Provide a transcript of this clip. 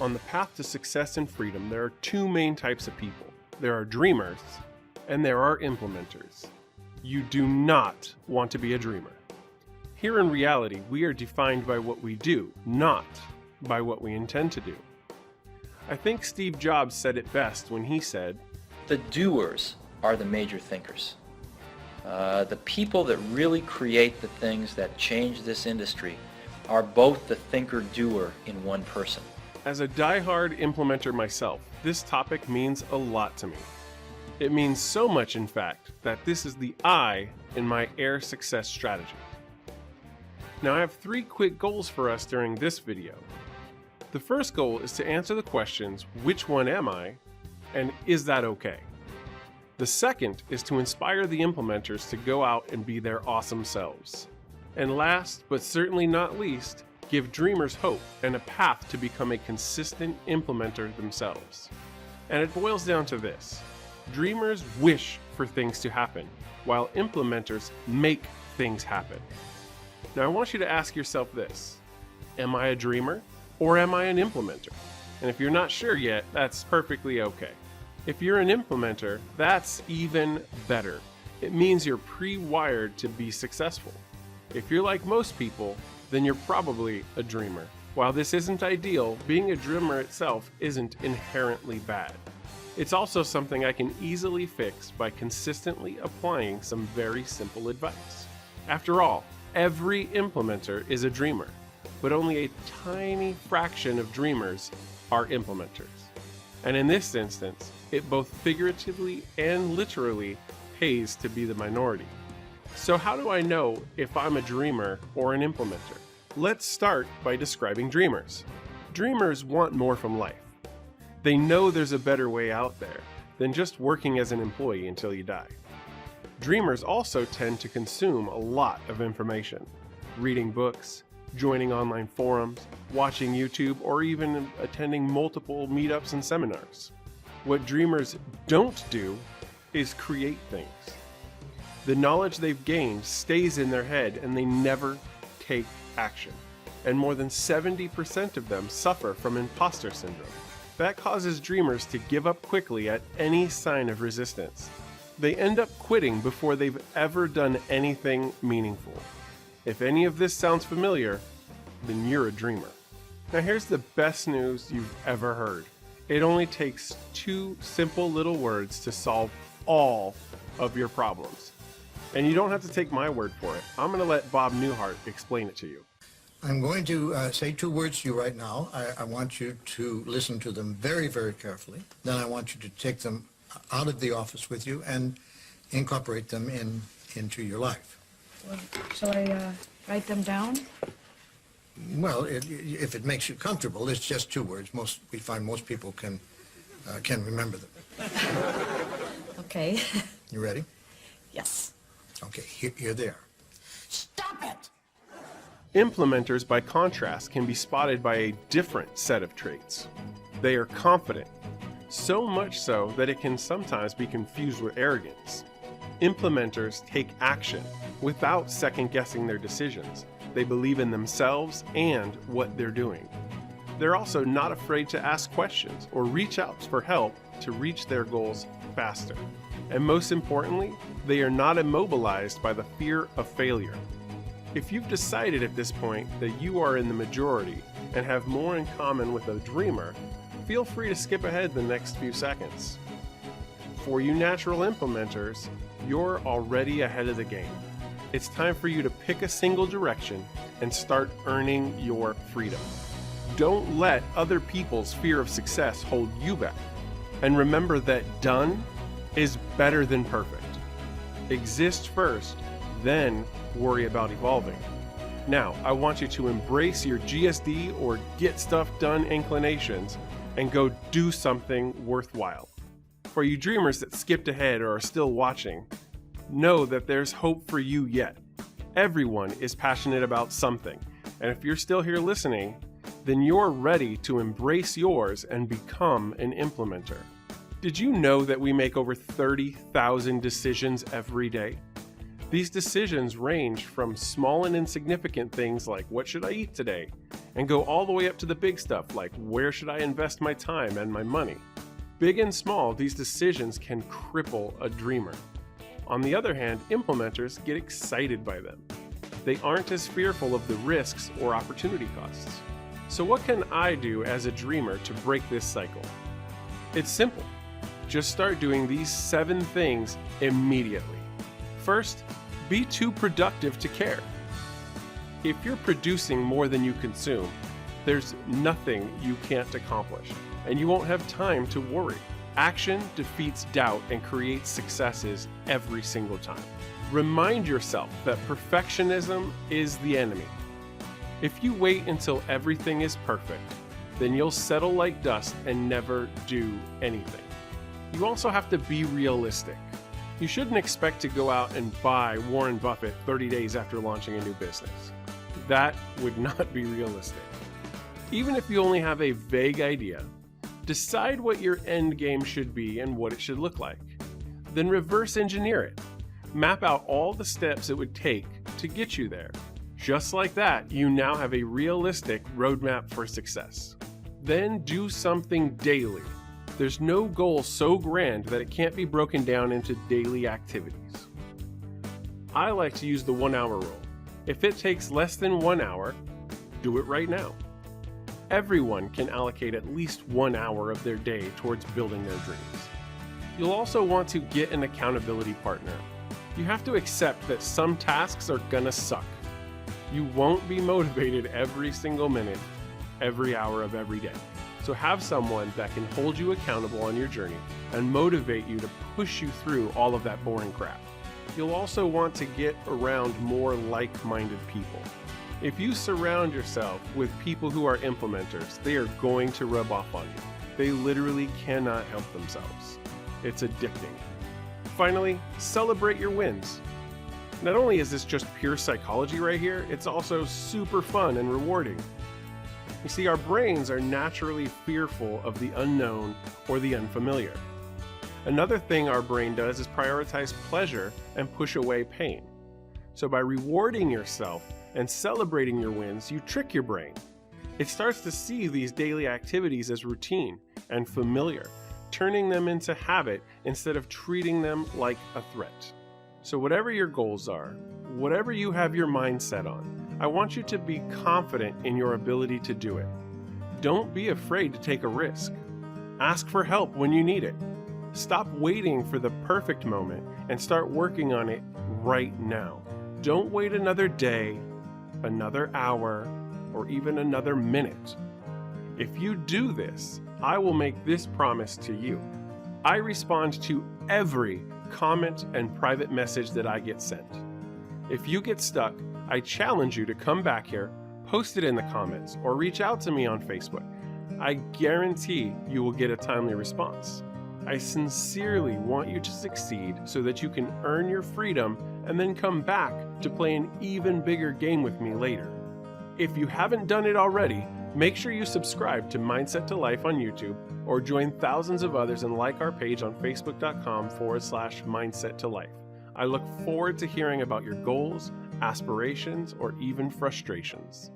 On the path to success and freedom, there are two main types of people. There are dreamers, and there are implementers. You do not want to be a dreamer. Here in reality, we are defined by what we do, not by what we intend to do. I think Steve Jobs said it best when he said, "The doers are the major thinkers." The people that really create the things that change this industry are both the thinker-doer in one person. As a die-hard implementer myself, this topic means a lot to me. It means so much, in fact, that this is the I in my AIR success strategy. Now I have 3 quick goals for us during this video. The first goal is to answer the questions, which one am I, and is that okay? The second is to inspire the implementers to go out and be their awesome selves. And last, but certainly not least, give dreamers hope and a path to become a consistent implementer themselves. And it boils down to this: dreamers wish for things to happen, while implementers make things happen. Now I want you to ask yourself this: am I a dreamer or am I an implementer? And if you're not sure yet, that's perfectly okay. If you're an implementer, that's even better. It means you're pre-wired to be successful. If you're like most people, then you're probably a dreamer. While this isn't ideal, being a dreamer itself isn't inherently bad. It's also something I can easily fix by consistently applying some very simple advice. After all, every implementer is a dreamer, but only a tiny fraction of dreamers are implementers. And in this instance, it both figuratively and literally pays to be the minority. So how do I know if I'm a dreamer or an implementer? Let's start by describing dreamers. Dreamers want more from life. They know there's a better way out there than just working as an employee until you die. Dreamers also tend to consume a lot of information, reading books, joining online forums, watching YouTube, or even attending multiple meetups and seminars. What dreamers don't do is create things. The knowledge they've gained stays in their head and they never take action. And more than 70% of them suffer from imposter syndrome. That causes dreamers to give up quickly at any sign of resistance. They end up quitting before they've ever done anything meaningful. If any of this sounds familiar, then you're a dreamer. Now here's the best news you've ever heard. It only takes 2 simple little words to solve all of your problems. And you don't have to take my word for it. I'm going to let Bob Newhart explain it to you. I'm going to say 2 words to you right now. I want you to listen to them very, very carefully. Then I want you to take them out of the office with you and incorporate them into your life. Well, shall I write them down? Well, if it makes you comfortable, it's just 2 words. We find most people can remember them. Okay. You ready? Yes. Okay, here they are. Stop it! Implementers, by contrast, can be spotted by a different set of traits. They are confident, so much so that it can sometimes be confused with arrogance. Implementers take action without second-guessing their decisions. They believe in themselves and what they're doing. They're also not afraid to ask questions or reach out for help to reach their goals faster. And most importantly, they are not immobilized by the fear of failure. If you've decided at this point that you are in the majority and have more in common with a dreamer, feel free to skip ahead the next few seconds. For you natural implementers, you're already ahead of the game. It's time for you to pick a single direction and start earning your freedom. Don't let other people's fear of success hold you back. And remember that done is better than perfect. Exist first, then worry about evolving. Now, I want you to embrace your GSD or get stuff done inclinations and go do something worthwhile. For you dreamers that skipped ahead or are still watching, know that there's hope for you yet. Everyone is passionate about something, and if you're still here listening, then you're ready to embrace yours and become an implementer. Did you know that we make over 30,000 decisions every day? These decisions range from small and insignificant things like what should I eat today, and go all the way up to the big stuff like where should I invest my time and my money. Big and small, these decisions can cripple a dreamer. On the other hand, implementers get excited by them. They aren't as fearful of the risks or opportunity costs. So what can I do as a dreamer to break this cycle? It's simple. Just start doing these 7 things immediately. First, be too productive to care. If you're producing more than you consume, there's nothing you can't accomplish, and you won't have time to worry. Action defeats doubt and creates successes every single time. Remind yourself that perfectionism is the enemy. If you wait until everything is perfect, then you'll settle like dust and never do anything. You also have to be realistic. You shouldn't expect to go out and buy Warren Buffett 30 days after launching a new business. That would not be realistic. Even if you only have a vague idea, decide what your end game should be and what it should look like. Then reverse engineer it. Map out all the steps it would take to get you there. Just like that, you now have a realistic roadmap for success. Then do something daily. There's no goal so grand that it can't be broken down into daily activities. I like to use the 1-hour rule. If it takes less than 1 hour, do it right now. Everyone can allocate at least 1 hour of their day towards building their dreams. You'll also want to get an accountability partner. You have to accept that some tasks are gonna suck. You won't be motivated every single minute, every hour of every day. So have someone that can hold you accountable on your journey and motivate you to push you through all of that boring crap. You'll also want to get around more like-minded people. If you surround yourself with people who are implementers, they are going to rub off on you. They literally cannot help themselves. It's addicting. Finally, celebrate your wins. Not only is this just pure psychology right here, it's also super fun and rewarding. You see, our brains are naturally fearful of the unknown or the unfamiliar. Another thing our brain does is prioritize pleasure and push away pain. So by rewarding yourself and celebrating your wins, you trick your brain. It starts to see these daily activities as routine and familiar, turning them into habit instead of treating them like a threat. So whatever your goals are, whatever you have your mind set on, I want you to be confident in your ability to do it. Don't be afraid to take a risk. Ask for help when you need it. Stop waiting for the perfect moment and start working on it right now. Don't wait another day, another hour, or even another minute. If you do this, I will make this promise to you. I respond to every comment and private message that I get sent. If you get stuck, I challenge you to come back here, post it in the comments, or reach out to me on Facebook. I guarantee you will get a timely response. I sincerely want you to succeed so that you can earn your freedom and then come back to play an even bigger game with me later. If you haven't done it already, make sure you subscribe to Mindset to Life on YouTube or join thousands of others and like our page on facebook.com/mindset to life. I look forward to hearing about your goals, aspirations, or even frustrations.